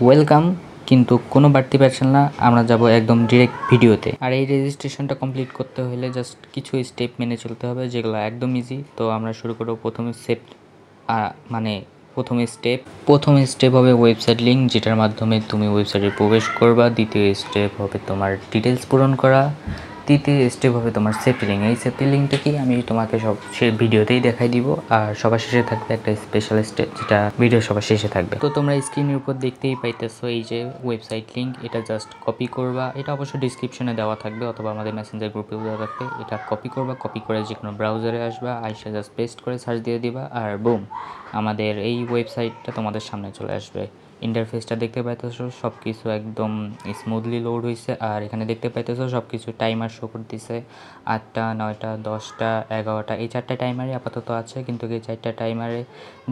Welcome, কিন্তু কোনো বাড়তি প্যাটার্ন না, আমরা যাব একদম ডিরেক্ট ভিডিওতে। আর এই রেজিস্ট্রেশনটা কমপ্লিট করতে হলে জাস্ট কিছু স্টেপ মেনে চলতে হবে, যেগুলো একদম ইজি। তো আমরা শুরু করব প্রথমে মানে প্রথম স্টেপ হবে ওয়েবসাইট লিঙ্ক, যেটার মাধ্যমে তুমি ওয়েবসাইটে প্রবেশ করবা। দ্বিতীয় স্টেপ হবে তোমার ডিটেলস পূরণ করা। তৃতীয় স্টেপ হবে তোমার সেফটি লিঙ্ক। এই সেফটি লিঙ্কটা কি আমি তোমাকে সব ভিডিওতেই দেখাই দিব, আর সবার শেষে থাকবে একটা স্পেশাল স্টেপ, যেটা ভিডিও সবার শেষে থাকবে। তো তোমরা স্ক্রিনের উপর দেখতেই পাইতেছো এই যে ওয়েবসাইট লিঙ্ক, এটা জাস্ট কপি করবা। এটা অবশ্যই ডিসক্রিপশনে দেওয়া থাকবে অথবা আমাদের মেসেঞ্জার গ্রুপেও দেওয়া থাকবে। এটা কপি করবা, কপি করে যে কোনো ব্রাউজারে আসবা, আইসা জাস্ট পেস্ট করে সার্চ দিয়ে দিবা, আর বুম, আমাদের এই ওয়েবসাইটটা তোমাদের সামনে চলে আসবে। ইন্টারফেসটা দেখতে পাইতেছো, সব কিছু একদম স্মুথলি লোড হয়েছে। আর এখানে দেখতে পাইতেছো সব কিছু টাইমার শো করতেছে, 8টা, 9টা, 10টা, 11টা, এই 4টা টাইমারই আপাতত আছে। কিন্তু এই 4টা টাইমারে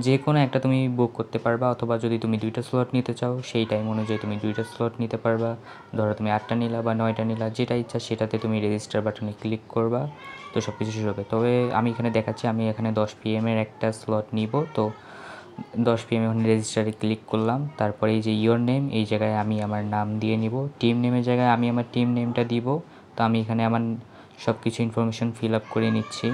যে কোনো একটা তুমি বুক করতে পারবা, অথবা যদি তুমি 2টা স্লট নিতে চাও সেই টাইম অনুযায়ী তুমি 2টা স্লট নিতে পারবা। ধরো তুমি 8টা নিলা বা 9টা নিলা, যেটা ইচ্ছা সেটাতে তুমি রেজিস্টার বাটনে ক্লিক করবা, তো সব কিছু শুরু হবে। তবে আমি এখানে দেখাচ্ছি, আমি এখানে 10 PM এর একটা স্লট নিব। তো 10 PM এখন রেজিস্টারে ক্লিক করলাম। তারপরে এই যে ইয়োর নেম, এই জায়গায় আমি আমার নাম দিয়ে নিব। টিম নেমের জায়গায় আমি আমার টিম নেমটা দিব। তো আমি এখানে আমার সব কিছু ইনফরমেশন ফিল আপ করে নিচ্ছি।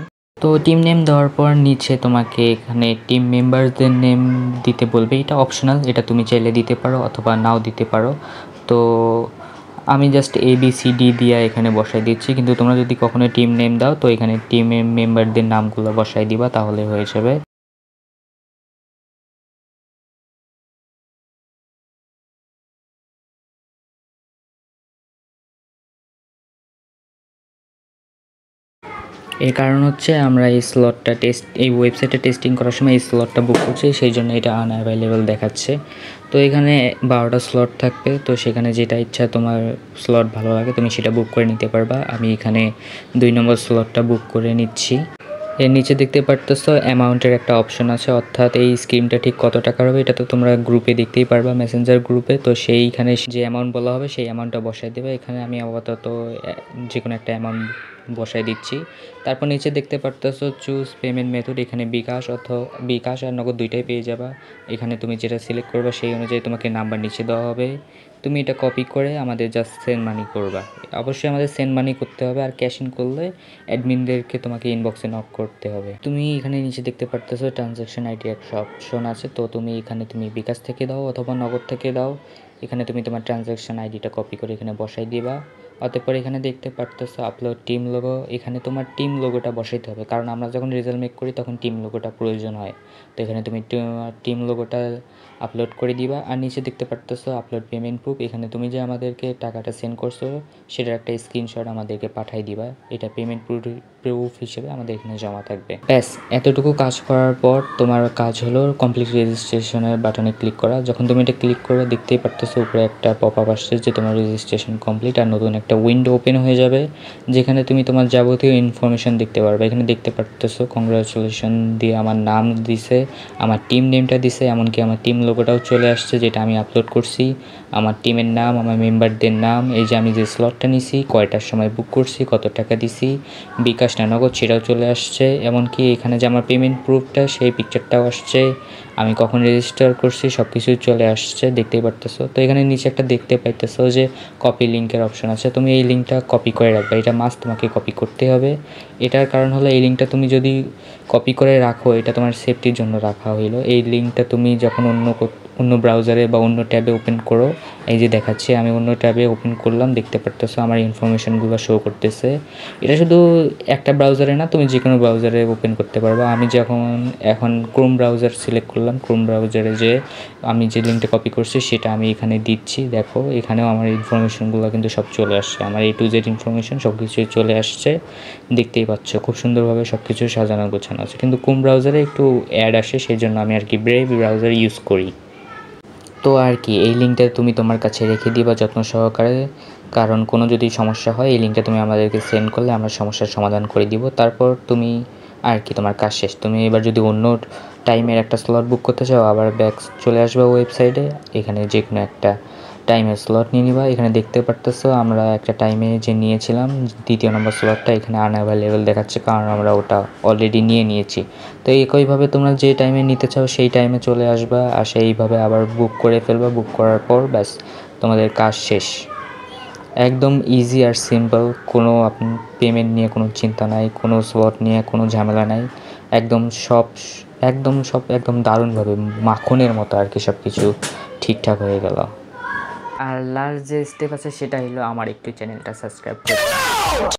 তো টিম নেম দেওয়ার পর নিচে তোমাকে এখানে টিম মেম্বারদের নেম দিতে বলবে। এটা অপশনাল, এটা তুমি চাইলে দিতে পারো অথবা নাও দিতে পারো। তো আমি জাস্ট ABCD দিয়ে এখানে বসাই দিচ্ছি, কিন্তু তোমরা যদি কখনো টিম নেম দাও তো এখানে টিমের মেম্বারদের নামগুলো বসাই দিবা, তাহলে হয়ে যাবে। এর কারণ হচ্ছে আমরা এই ওয়েবসাইটে টেস্টিং করার সময় এই স্লটটা বুক করছি, সেই জন্য এটা আনঅ্যাভেলেবল দেখাচ্ছে। তো এখানে 12টা স্লট থাকবে, তো সেখানে যেটা ইচ্ছা তোমার স্লট ভালো লাগে তুমি সেটা বুক করে নিতে পারবা। আমি এখানে 2 নম্বর স্লটটা বুক করে নিচ্ছি। এর নিচে দেখতে পারতেছো অ্যামাউন্টের একটা অপশন আছে, অর্থাৎ এই স্কিমটা ঠিক কত টাকার হবে এটা তো তোমরা গ্রুপে দেখতেই পারবা, মেসেঞ্জার গ্রুপে। তো সেইখানে যে অ্যামাউন্ট বলা হবে সেই অ্যামাউন্টটা বসাই দেবে। এখানে আমি আপাতত যে কোনো একটা অ্যামাউন্ট বসাই দিচ্ছি। তারপর নিচে দেখতে পারতেছো চুজ পেমেন্ট মেথড, এখানে বিকাশ আর নগদ দুইটাই পেয়ে যাবা। এখানে তুমি যেটা সিলেক্ট করবা সেই অনুযায়ী তোমাকে নাম্বার নিচে দেওয়া হবে। তুমি এটা কপি করে আমাদের জাস্ট সেন্ড মানি করবা। অবশ্যই আমাদের সেন্ড মানি করতে হবে, আর ক্যাশ ইন করলে অ্যাডমিনদেরকে তোমাকে ইনবক্সে নক করতে হবে। তুমি এখানে নিচে দেখতে পারতেছো ট্রানজ্যাকশন আইডি একটা অপশন আছে, তো তুমি এখানে তুমি বিকাশ থেকে দাও অথবা নগদ থেকে দাও। এখানে তুমি তোমার ট্রানজ্যাকশন আইডিটা কপি করে এখানে বসাই দিবা। অতঃপর এখানে দেখতে পারতেছো আপলোড টিম লোগো, এখানে তোমার টিম লোগোটা বসাইতে হবে, কারণ আমরা যখন রেজাল্ট মেক করি তখন টিম লোগোটা প্রয়োজন হয়। তো এখানে তুমি টিম লোগোটা আপলোড করে দিবা। আর নিচে দেখতে পারতেছো আপলোড পেমেন্ট প্রুফ, এখানে তুমি যে আমাদেরকে টাকাটা সেন্ড করছো সেটার একটা স্ক্রিনশট আমাদেরকে পাঠিয়ে দিবা। এটা পেমেন্ট প্রুফ হিসেবে আমাদের এখানে জমা থাকবে। ব্যাস, এতটুকু কাজ করার পর তোমার কাজ হলো কমপ্লিট রেজিস্ট্রেশনের বাটনে ক্লিক করা। যখন তুমি এটা ক্লিক করবে দেখতেই পারতেছো উপরে একটা পপ আপ আসছে যে তোমার রেজিস্ট্রেশন কমপ্লিট, আর নতুন একটা উইন্ডো ওপেন হয়ে যাবে যেখানে তুমি তোমার যাবতীয় ইনফরমেশন দেখতে পারবে। এখানে দেখতে পারতেছো কংগ্রাচুলেশন দিয়ে আমার নাম দিছে, আমার টিম নেমটা দিছে, এমনকি আমার টিম লোগোটাও চলে আসছে যেটা আমি আপলোড করছি, আমার টিমের নাম, আমার মেম্বারদের নাম, এই যে আমি যে স্লটটা নিছি, কয়টার সময় বুক করছি, কত টাকা দিছি, বিকাশ না নগদ সেটাও চলে আসছে। এমনকি এখানে যে আমার পেমেন্ট প্রুফটা সেই পিকচারটাও আসছে, আমি কখন রেজিস্টার করছি সব কিছুই চলে আসছে, দেখতেই পারতেছো। তো এখানে নিচে একটা দেখতে পাইতেছো যে কপি লিঙ্কের অপশন আছে, তুমি এই লিঙ্কটা কপি করে রাখবে, এটা মাস্ট তোমাকে কপি করতে হবে। এটার কারণ হলো এই লিঙ্কটা তুমি যদি কপি করে রাখো এটা তোমার সেফটির জন্য রাখা হইলো। এই লিঙ্কটা তুমি যখন অন্য ব্রাউজারে বা অন্য ট্যাবে ওপেন করো, এই যে দেখাচ্ছে আমি অন্য ট্যাবে ওপেন করলাম, দেখতে পারতেছো আমার ইনফরমেশনগুলো শো করতেছে। এটা শুধু একটা ব্রাউজারে না, তুমি যে কোনো ব্রাউজারে ওপেন করতে পারবা। আমি এখন ক্রোম ব্রাউজার সিলেক্ট করলাম, ক্রোম ব্রাউজারে যে আমি যে লিঙ্কটা কপি করছি সেটা আমি এখানে দিচ্ছি। দেখো এখানেও আমার ইনফরমেশনগুলো কিন্তু সব চলে আসছে, আমার A to Z ইনফরমেশন সব কিছুই চলে আসছে, দেখতেই পাচ্ছ খুব সুন্দরভাবে সব কিছু সাজানো গোছানো আছে। কিন্তু ক্রোম ব্রাউজারে একটু অ্যাড আসে, সেই জন্য আমি আর কি ব্রেভ ব্রাউজার ইউজ করি। তো আর কি এই লিঙ্কটা তুমি তোমার কাছে রেখে দিবা যত্ন সহকারে, কারণ কোনো যদি সমস্যা হয় এই লিঙ্কটা তুমি আমাদেরকে সেন্ড করলে আমরা সমস্যার সমাধান করে দিব। তারপর তুমি আর কি তোমার কাজ শেষ। তুমি এবার যদি অন্য টাইমের একটা স্লট বুক করতে চাও আবার ব্যাক চলে আসবে ওয়েবসাইটে, এখানে যে কোনো একটা টাইমের স্লট নিয়ে নিবা। এখানে দেখতে পারতেছো আমরা একটা টাইমে যে নিয়েছিলাম 2য় নম্বর স্লটটা এখানে আনঅ্যাভেলেবল দেখাচ্ছে, কারণ আমরা ওটা অলরেডি নিয়ে নিয়েছি। তো একইভাবে তোমরা যে টাইমে নিতে চাও সেই টাইমে চলে আসবা, আসে এইভাবে আবার বুক করে ফেলবা। বুক করার পর ব্যাস তোমাদের কাজ শেষ। একদম ইজি আর সিম্পল, কোনো পেমেন্ট নিয়ে কোনো চিন্তা নাই, কোনো স্লট নিয়ে কোনো ঝামেলা নাই। একদম দারুণভাবে মাখনের মতো আর কি সব কিছু ঠিকঠাক হয়ে গেল। আর লাস্ট যে স্টেপ আছে সেটা হলো আমার একটু চ্যানেলটা সাবস্ক্রাইব করতে।